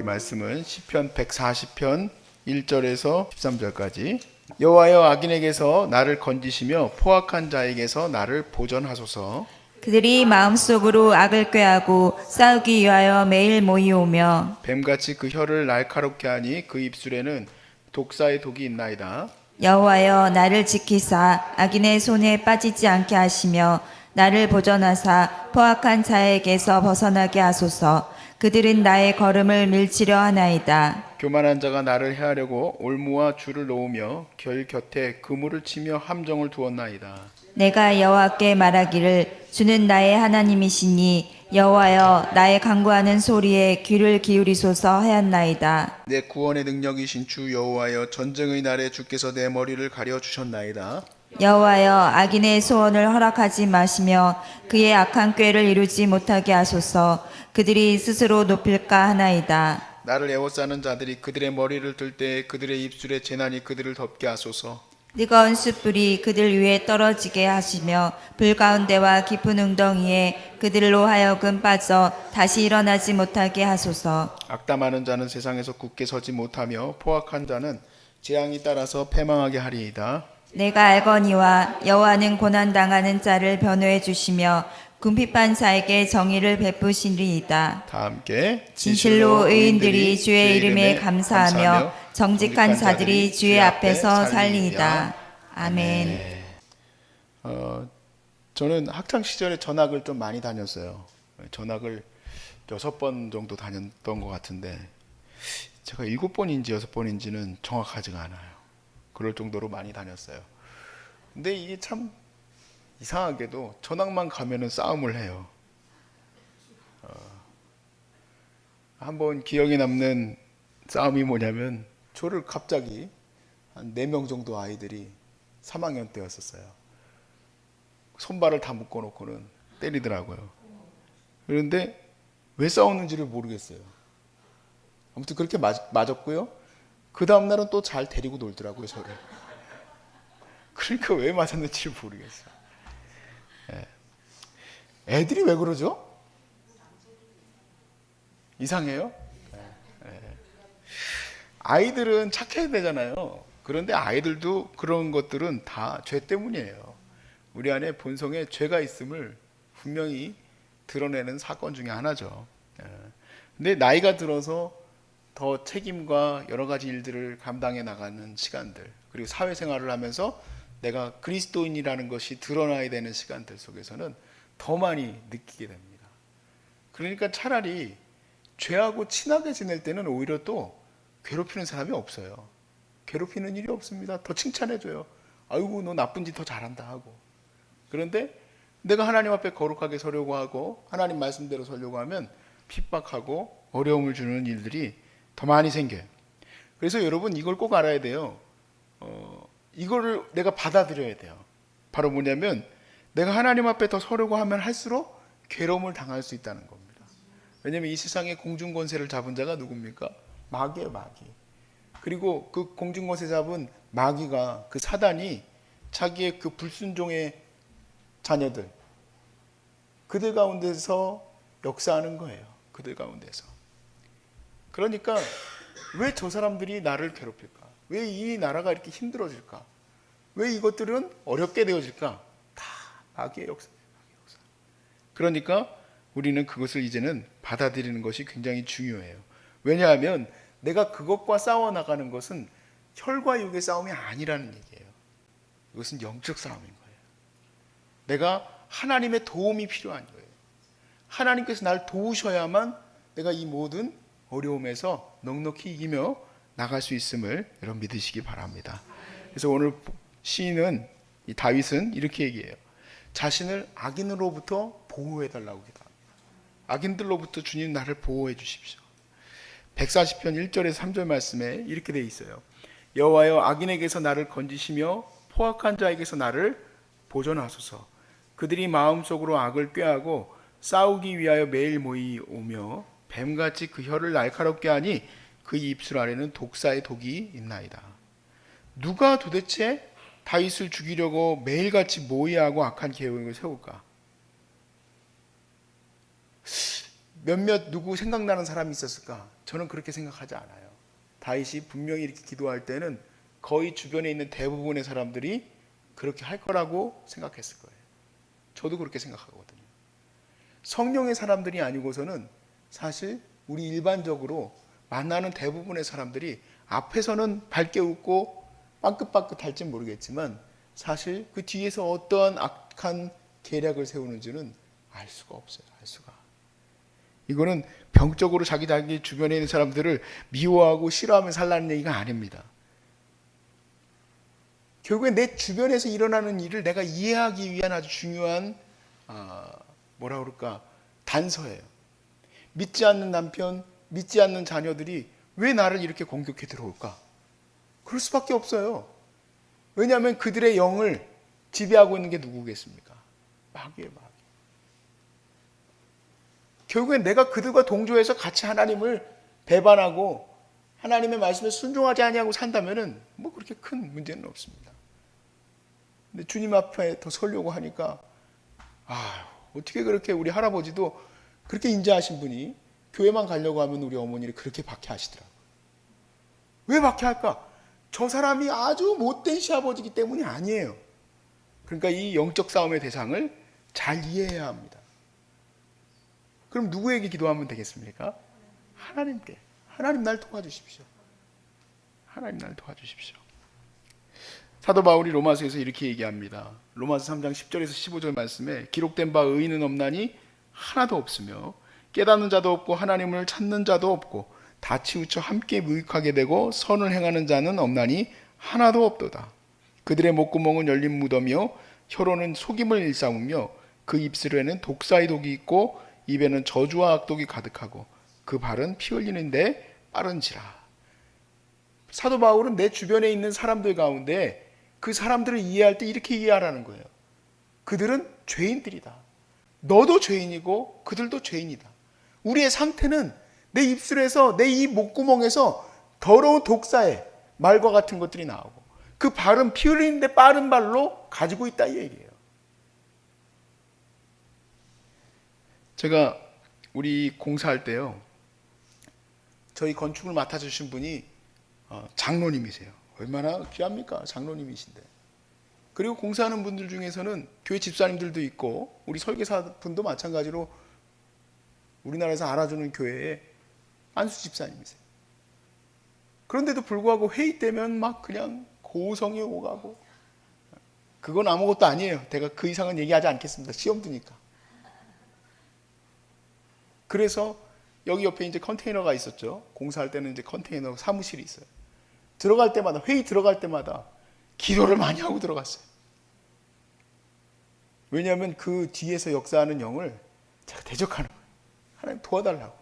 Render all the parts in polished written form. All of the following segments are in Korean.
우리 말씀은 시편 140편 1절에서 13절까지. 여호와여, 악인에게서 나를 건지시며 포악한 자에게서 나를 보전하소서. 그들이 마음속으로 악을 꾀하고 싸우기 위하여 매일 모이오며 뱀같이 그 혀를 날카롭게 하니 그 입술에는 독사의 독이 있나이다. 여호와여 나를 지키사 악인의 손에 빠지지 않게 하시며 나를 보전하사 포악한 자에게서 벗어나게 하소서. 그들은 나의 걸음을 밀치려 하나이다. 교만한 자가 나를 해하려고 올무와 줄을 놓으며 결 곁에 그물을 치며 함정을 두었나이다. 내가 여호와께 말하기를 주는 나의 하나님이시니 여호와여 나의 간구하는 소리에 귀를 기울이소서 하였나이다. 내 구원의 능력이신 주 여호와여, 전쟁의 날에 주께서 내 머리를 가려 주셨나이다. 여호와여 악인의 소원을 허락하지 마시며 그의 악한 꾀를 이루지 못하게 하소서. 그들이 스스로 높일까 하나이다. 나를 애워싸는 자들이 그들의 머리를 들 때 그들의 입술에 재난이 그들을 덮게 하소서. 뜨거운 숯불이 그들 위에 떨어지게 하시며 불 가운데와 깊은 웅덩이에 그들로 하여금 빠져 다시 일어나지 못하게 하소서. 악담하는 자는 세상에서 굳게 서지 못하며 포악한 자는 재앙이 따라서 패망하게 하리이다. 내가 알거니와 여호와는 고난당하는 자를 변호해 주시며 궁핍한 자에게 정의를 베푸시리이다. 다 함께. 진실로 의인들이 주의 이름에 감사하며 정직한 자들이 주의 앞에서 살리이다. 아멘. 저는 학창 시절에 전학을 좀 많이 다녔어요. 전학을 6번 정도 다녔던 것 같은데 제가 7번인지 6번인지는 정확하지가 않아요. 그럴 정도로 많이 다녔어요. 근데 이게 참 이상하게도 전학만 가면은 싸움을 해요. 한번 기억에 남는 싸움이 뭐냐면, 저를 갑자기 한 4명 정도 아이들이 3학년 때였었어요. 손발을 다 묶어놓고는 때리더라고요. 그런데 왜 싸웠는지를 모르겠어요. 아무튼 그렇게 맞았고요. 그 다음날은 또 잘 데리고 놀더라고요, 저를. 그러니까 왜 맞았는지를 모르겠어요. 애들이 왜 그러죠? 이상해요? 아이들은 착해야 되잖아요. 그런데 아이들도 그런 것들은 다 죄 때문이에요. 우리 안에 본성에 죄가 있음을 분명히 드러내는 사건 중에 하나죠. 근데 나이가 들어서 더 책임과 여러 가지 일들을 감당해 나가는 시간들, 그리고 사회생활을 하면서 내가 그리스도인이라는 것이 드러나야 되는 시간들 속에서는 더 많이 느끼게 됩니다. 그러니까 차라리 죄하고 친하게 지낼 때는 오히려 또 괴롭히는 사람이 없어요. 괴롭히는 일이 없습니다. 더 칭찬해줘요. 아이고 너 나쁜 짓 더 잘한다 하고. 그런데 내가 하나님 앞에 거룩하게 서려고 하고 하나님 말씀대로 서려고 하면 핍박하고 어려움을 주는 일들이 더 많이 생겨요. 그래서 여러분 이걸 꼭 알아야 돼요. 이거를 내가 받아들여야 돼요. 바로 뭐냐면 내가 하나님 앞에 더 서려고 하면 할수록 괴로움을 당할 수 있다는 겁니다. 왜냐하면 이 세상에 공중권세를 잡은 자가 누굽니까? 마귀예요, 마귀. 그리고 그 공중권세 잡은 마귀가, 그 사단이 자기의 그 불순종의 자녀들, 그들 가운데서 역사하는 거예요. 그들 가운데서. 그러니까 왜 저 사람들이 나를 괴롭힐까? 왜 이 나라가 이렇게 힘들어질까? 왜 이것들은 어렵게 되어질까? 다 마귀의 역사예요. 그러니까 우리는 그것을 이제는 받아들이는 것이 굉장히 중요해요. 왜냐하면 내가 그것과 싸워나가는 것은 혈과 육의 싸움이 아니라는 얘기예요. 이것은 영적 싸움인 거예요. 내가 하나님의 도움이 필요한 거예요. 하나님께서 날 도우셔야만 내가 이 모든 어려움에서 넉넉히 이기며 나갈 수 있음을 여러분 믿으시기 바랍니다. 그래서 오늘 시인은, 이 다윗은 이렇게 얘기해요. 자신을 악인으로부터 보호해달라고 기도합니다. 악인들로부터 주님 나를 보호해 주십시오. 140편 1절에서 3절 말씀에 이렇게 되어 있어요. 여호와여 악인에게서 나를 건지시며 포악한 자에게서 나를 보존하소서. 그들이 마음속으로 악을 꾀하고 싸우기 위하여 매일 모이오며 뱀같이 그 혀를 날카롭게 하니 그 입술 아래는 독사의 독이 있나이다. 누가 도대체 다윗을 죽이려고 매일같이 모의하고 악한 계획을 세울까? 몇몇 누구 생각나는 사람이 있었을까? 저는 그렇게 생각하지 않아요. 다윗이 분명히 이렇게 기도할 때는 거의 주변에 있는 대부분의 사람들이 그렇게 할 거라고 생각했을 거예요. 저도 그렇게 생각하거든요. 성령의 사람들이 아니고서는 사실 우리 일반적으로 만나는 대부분의 사람들이 앞에서는 밝게 웃고 빵긋빵긋 할지 모르겠지만 사실 그 뒤에서 어떠한 악한 계략을 세우는지는 알 수가 없어요. 알 수가. 이거는 병적으로 자기 주변에 있는 사람들을 미워하고 싫어하며 살라는 얘기가 아닙니다. 결국에 내 주변에서 일어나는 일을 내가 이해하기 위한 아주 중요한 뭐라 그럴까 단서예요. 믿지 않는 남편, 믿지 않는 자녀들이 왜 나를 이렇게 공격해 들어올까? 그럴 수밖에 없어요. 왜냐하면 그들의 영을 지배하고 있는 게 누구겠습니까? 마귀예요, 마귀. 결국엔 내가 그들과 동조해서 같이 하나님을 배반하고 하나님의 말씀에 순종하지 아니하고 산다면은 뭐 그렇게 큰 문제는 없습니다. 근데 주님 앞에 더 서려고 하니까 어떻게 그렇게 우리 할아버지도 그렇게 인자하신 분이 교회만 가려고 하면 우리 어머니를 그렇게 박해하시더라고요. 왜 박해할까? 저 사람이 아주 못된 시아버지이기 때문이 아니에요. 그러니까 이 영적 싸움의 대상을 잘 이해해야 합니다. 그럼 누구에게 기도하면 되겠습니까? 하나님께. 하나님 날 도와주십시오. 하나님 날 도와주십시오. 사도 바울이 로마서에서 이렇게 얘기합니다. 로마서 3장 10절에서 15절 말씀에 기록된 바 의인은 없나니 하나도 없으며 깨닫는 자도 없고 하나님을 찾는 자도 없고 다 치우쳐 함께 무익하게 되고 선을 행하는 자는 없나니 하나도 없도다. 그들의 목구멍은 열린 무덤이요 혀로는 속임을 일삼으며 그 입술에는 독사의 독이 있고 입에는 저주와 악독이 가득하고 그 발은 피 흘리는데 빠른지라. 사도 바울은 내 주변에 있는 사람들 가운데 그 사람들을 이해할 때 이렇게 이해하라는 거예요. 그들은 죄인들이다. 너도 죄인이고 그들도 죄인이다. 우리의 상태는 내 입술에서 내 입 목구멍에서 더러운 독사의 말과 같은 것들이 나오고 그 발은 피 흘리는데 빠른 발로 가지고 있다 이 얘기예요. 제가 우리 공사할 때요, 저희 건축을 맡아주신 분이 장로님이세요. 얼마나 귀합니까? 장로님이신데. 그리고 공사하는 분들 중에서는 교회 집사님들도 있고 우리 설계사 분도 마찬가지로 우리나라에서 알아주는 교회에 안수 집사님이세요. 그런데도 불구하고 회의 때면 막 그냥 고성이 오가고, 그건 아무것도 아니에요. 제가 그 이상은 얘기하지 않겠습니다. 시험 드니까. 그래서 여기 옆에 이제 컨테이너가 있었죠. 공사할 때는 이제 컨테이너 사무실이 있어요. 들어갈 때마다, 회의 들어갈 때마다 기도를 많이 하고 들어갔어요. 왜냐하면 그 뒤에서 역사하는 영을 제가 대적하는 거예요. 하나님 도와달라고.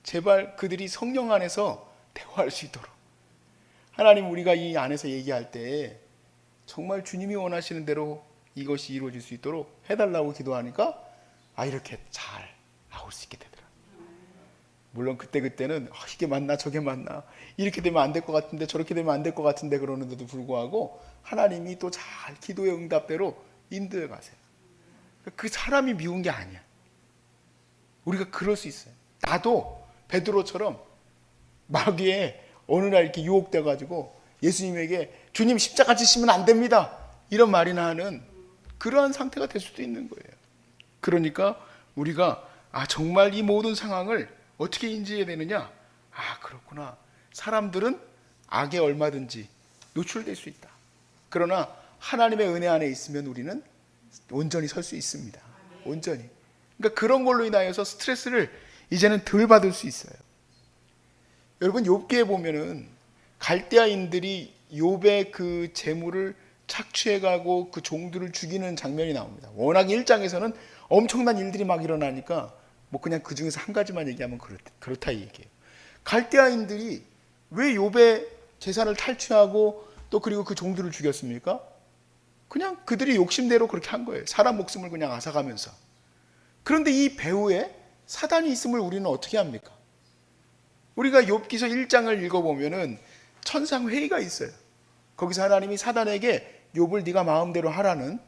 제발 그들이 성령 안에서 대화할 수 있도록. 하나님, 우리가 이 안에서 얘기할 때 정말 주님이 원하시는 대로 이것이 이루어질 수 있도록 해달라고 기도하니까 이렇게 잘 나올 수 있게 되더라. 물론 그때는 이게 맞나 저게 맞나, 이렇게 되면 안 될 것 같은데 저렇게 되면 안 될 것 같은데 그러는데도 불구하고 하나님이 또 잘 기도의 응답대로 인도해 가세요. 그 사람이 미운 게 아니야. 우리가 그럴 수 있어요. 나도 베드로처럼 마귀에 어느 날 이렇게 유혹돼 가지고 예수님에게 주님 십자가 지시면 안 됩니다, 이런 말이나 하는 그러한 상태가 될 수도 있는 거예요. 그러니까 우리가 정말 이 모든 상황을 어떻게 인지해야 되느냐? 그렇구나. 사람들은 악에 얼마든지 노출될 수 있다. 그러나 하나님의 은혜 안에 있으면 우리는 온전히 설 수 있습니다. 온전히. 그러니까 그런 걸로 인하여서 스트레스를 이제는 덜 받을 수 있어요. 여러분, 욥기에 보면은 갈대아인들이 욥의 그 재물을 착취해가고 그 종들을 죽이는 장면이 나옵니다. 워낙 1장에서는 엄청난 일들이 막 일어나니까 뭐 그냥 그 중에서 한 가지만 얘기하면 그렇다 이 얘기예요. 갈대아인들이 왜 욥의 재산을 탈취하고 또 그리고 그 종들을 죽였습니까? 그냥 그들이 욕심대로 그렇게 한 거예요. 사람 목숨을 그냥 앗아가면서. 그런데 이 배후에 사단이 있음을 우리는 어떻게 합니까? 우리가 욥기서 1장을 읽어보면은 천상회의가 있어요. 거기서 하나님이 사단에게 욥을 네가 마음대로 하라는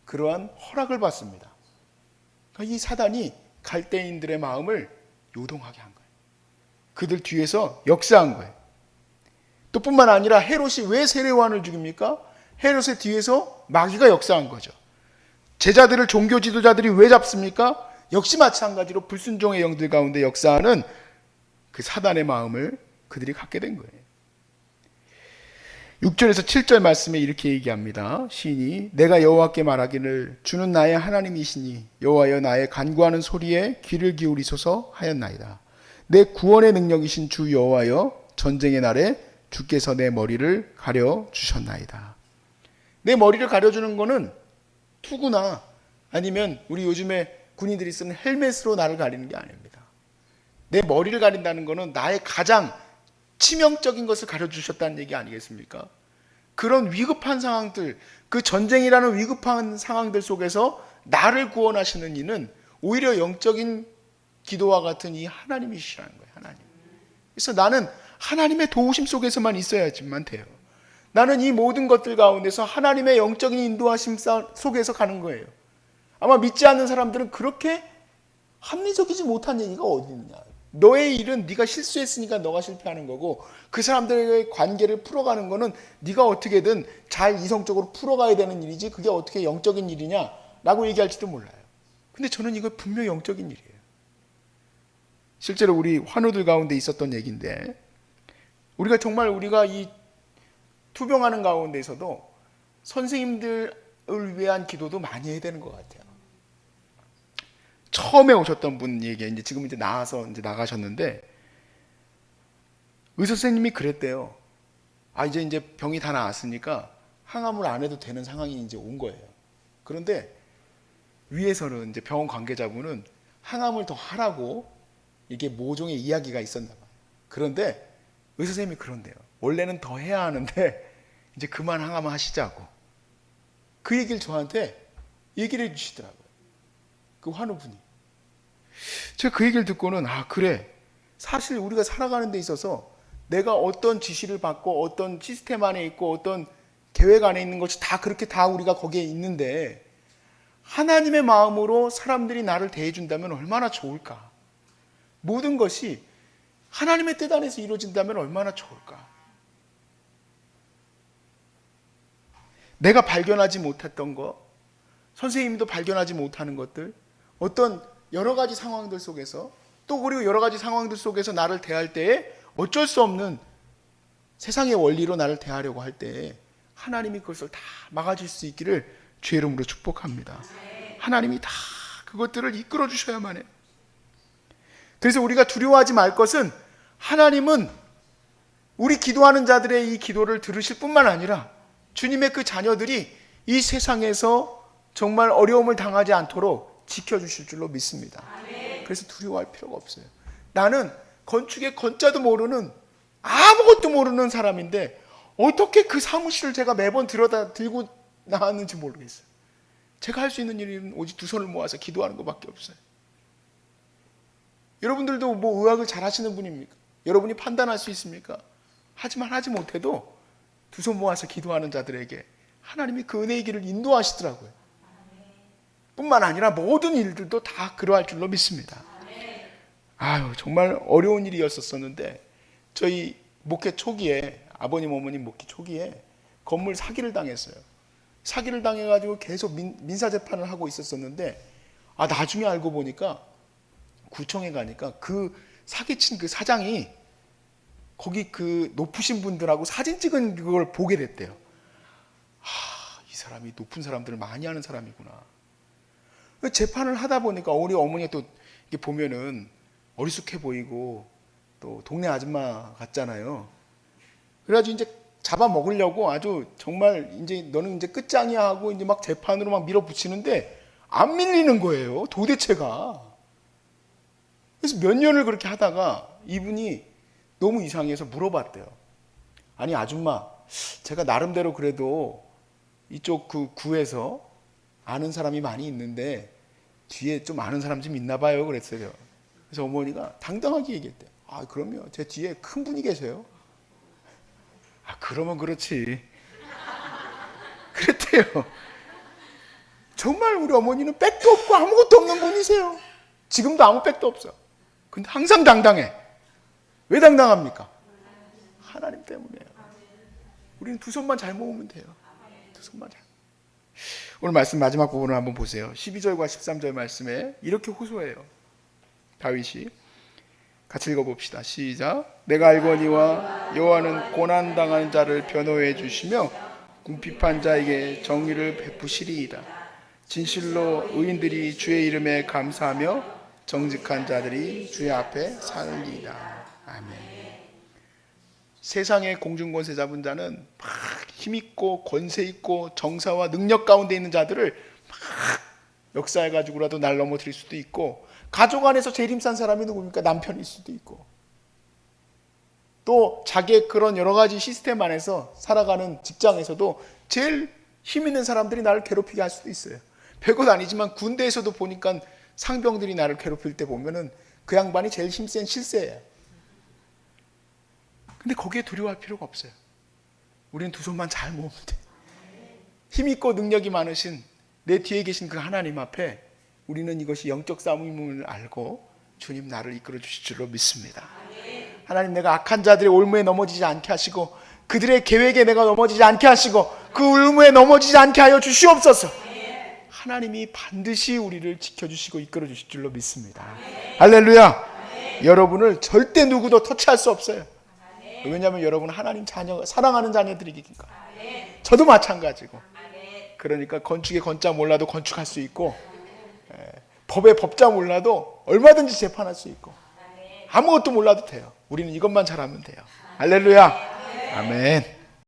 그러한 허락을 받습니다. 그러니까 이 사단이 갈대인들의 마음을 요동하게 한 거예요. 그들 뒤에서 역사한 거예요. 또 뿐만 아니라 헤롯이 왜 세례요한을 죽입니까? 헤롯의 뒤에서 마귀가 역사한 거죠. 제자들을 종교 지도자들이 왜 잡습니까? 역시 마찬가지로 불순종의 영들 가운데 역사하는 그 사단의 마음을 그들이 갖게 된 거예요. 6절에서 7절 말씀에 이렇게 얘기합니다. 시인이 내가 여호와께 말하기를 주는 나의 하나님이시니 여호와여 나의 간구하는 소리에 귀를 기울이소서 하였나이다. 내 구원의 능력이신 주 여호와여 전쟁의 날에 주께서 내 머리를 가려 주셨나이다. 내 머리를 가려주는 거는 투구나 아니면 우리 요즘에 군인들이 쓰는 헬멧으로 나를 가리는 게 아닙니다. 내 머리를 가린다는 거는 나의 가장 치명적인 것을 가려주셨다는 얘기 아니겠습니까? 그런 위급한 상황들, 그 전쟁이라는 위급한 상황들 속에서 나를 구원하시는 이는 오히려 영적인 기도와 같은 이 하나님이시라는 거예요. 하나님. 그래서 나는 하나님의 도우심 속에서만 있어야지만 돼요. 나는 이 모든 것들 가운데서 하나님의 영적인 인도하심 속에서 가는 거예요. 아마 믿지 않는 사람들은 그렇게 합리적이지 못한 얘기가 어디 있냐. 너의 일은 네가 실수했으니까 너가 실패하는 거고 그 사람들의 관계를 풀어가는 거는 네가 어떻게든 잘 이성적으로 풀어가야 되는 일이지 그게 어떻게 영적인 일이냐라고 얘기할지도 몰라요. 근데 저는 이거 분명히 영적인 일이에요. 실제로 우리 환우들 가운데 있었던 얘기인데 우리가 이 투병하는 가운데서도 선생님들을 위한 기도도 많이 해야 되는 것 같아요. 처음에 오셨던 분 얘기, 지금 나와서 나가셨는데, 의사 선생님이 그랬대요. 이제 병이 다 나았으니까 항암을 안 해도 되는 상황이 이제 온 거예요. 그런데 위에서는 이제 병원 관계자분은 항암을 더 하라고 이게 모종의 이야기가 있었나 봐요. 그런데 의사 선생님이 그런데요. 원래는 더 해야 하는데 이제 그만 항암을 하시자고. 그 얘기를 저한테 얘기를 해주시더라고요. 그 환우분이. 제가 그 얘기를 듣고는 그래. 사실 우리가 살아가는 데 있어서 내가 어떤 지시를 받고 어떤 시스템 안에 있고 어떤 계획 안에 있는 것이 다 그렇게 다 우리가 거기에 있는데 하나님의 마음으로 사람들이 나를 대해준다면 얼마나 좋을까. 모든 것이 하나님의 뜻 안에서 이루어진다면 얼마나 좋을까. 내가 발견하지 못했던 것, 선생님도 발견하지 못하는 것들, 어떤 여러 가지 상황들 속에서 또 그리고 여러 가지 상황들 속에서 나를 대할 때에 어쩔 수 없는 세상의 원리로 나를 대하려고 할 때에 하나님이 그것을 다 막아줄 수 있기를 주의 이름으로 축복합니다. 하나님이 다 그것들을 이끌어 주셔야만 해요. 그래서 우리가 두려워하지 말 것은 하나님은 우리 기도하는 자들의 이 기도를 들으실 뿐만 아니라 주님의 그 자녀들이 이 세상에서 정말 어려움을 당하지 않도록 지켜주실 줄로 믿습니다. 그래서 두려워할 필요가 없어요. 나는 건축의 건자도 모르는 아무것도 모르는 사람인데 어떻게 그 사무실을 제가 매번 들고 나왔는지 모르겠어요. 제가 할 수 있는 일은 오직 두 손을 모아서 기도하는 것밖에 없어요. 여러분들도 뭐 의학을 잘 하시는 분입니까? 여러분이 판단할 수 있습니까? 하지만 하지 못해도 두 손 모아서 기도하는 자들에게 하나님이 그 은혜의 길을 인도하시더라고요. 뿐만 아니라 모든 일들도 다 그러할 줄로 믿습니다. 정말 어려운 일이었었는데 저희 목회 초기에 아버님 어머님 목회 초기에 건물 사기를 당했어요. 사기를 당해가지고 계속 민사재판을 하고 있었었는데 나중에 알고 보니까 구청에 가니까 그 사기친 그 사장이 거기 그 높으신 분들하고 사진 찍은 그걸 보게 됐대요. 이 사람이 높은 사람들을 많이 아는 사람이구나. 재판을 하다 보니까 우리 어머니가 또 이게 보면은 어리숙해 보이고 또 동네 아줌마 같잖아요. 그래가지고 이제 잡아먹으려고 아주 정말 이제 너는 이제 끝장이야 하고 이제 막 재판으로 막 밀어붙이는데 안 밀리는 거예요. 도대체가. 그래서 몇 년을 그렇게 하다가 이분이 너무 이상해서 물어봤대요. 아니 아줌마, 제가 나름대로 그래도 이쪽 그 구에서 아는 사람이 많이 있는데 뒤에 좀 아는 사람 좀 있나 봐요. 그랬어요. 그래서 어머니가 당당하게 얘기했대. 그럼요. 제 뒤에 큰 분이 계세요. 그러면 그렇지. 그랬대요. 정말 우리 어머니는 백도 없고 아무것도 없는 분이세요. 지금도 아무 백도 없어. 근데 항상 당당해. 왜 당당합니까? 하나님 때문이에요. 우리는 두 손만 잘 모으면 돼요. 두 손만 잘. 오늘 말씀 마지막 부분을 한번 보세요. 12절과 13절 말씀에 이렇게 호소해요. 다윗이 같이 읽어봅시다. 시작. 내가 알거니와 여호와는 고난당한 자를 변호해 주시며 궁핍한 자에게 정의를 베푸시리이다. 진실로 의인들이 주의 이름에 감사하며 정직한 자들이 주의 앞에 살리이다. 아멘. 세상의 공중권세 잡은 자는 막 힘있고 권세있고 정사와 능력 가운데 있는 자들을 막 역사해가지고라도 날 넘어뜨릴 수도 있고, 가족 안에서 제일 힘싼 사람이 누굽니까? 남편일 수도 있고, 또 자기의 그런 여러 가지 시스템 안에서 살아가는 직장에서도 제일 힘 있는 사람들이 나를 괴롭히게 할 수도 있어요. 별것 아니지만 군대에서도 보니까 상병들이 나를 괴롭힐 때 보면은 그 양반이 제일 힘센 실세예요. 근데 거기에 두려워할 필요가 없어요. 우리는 두 손만 잘 모으면 돼. 힘있고 능력이 많으신 내 뒤에 계신 그 하나님 앞에 우리는 이것이 영적 싸움임을 알고 주님 나를 이끌어 주실 줄로 믿습니다. 하나님, 내가 악한 자들의 올무에 넘어지지 않게 하시고 그들의 계획에 내가 넘어지지 않게 하시고 그 올무에 넘어지지 않게 하여 주시옵소서. 하나님이 반드시 우리를 지켜주시고 이끌어 주실 줄로 믿습니다. 할렐루야. 여러분을 절대 누구도 터치할 수 없어요. 왜냐하면 여러분은 하나님 자녀, 사랑하는 자녀들이니까. 저도 마찬가지고. 그러니까 건축의 건자 몰라도 건축할 수 있고, 법의 법자 몰라도 얼마든지 재판할 수 있고, 아무것도 몰라도 돼요. 우리는 이것만 잘하면 돼요. 할렐루야. 아멘.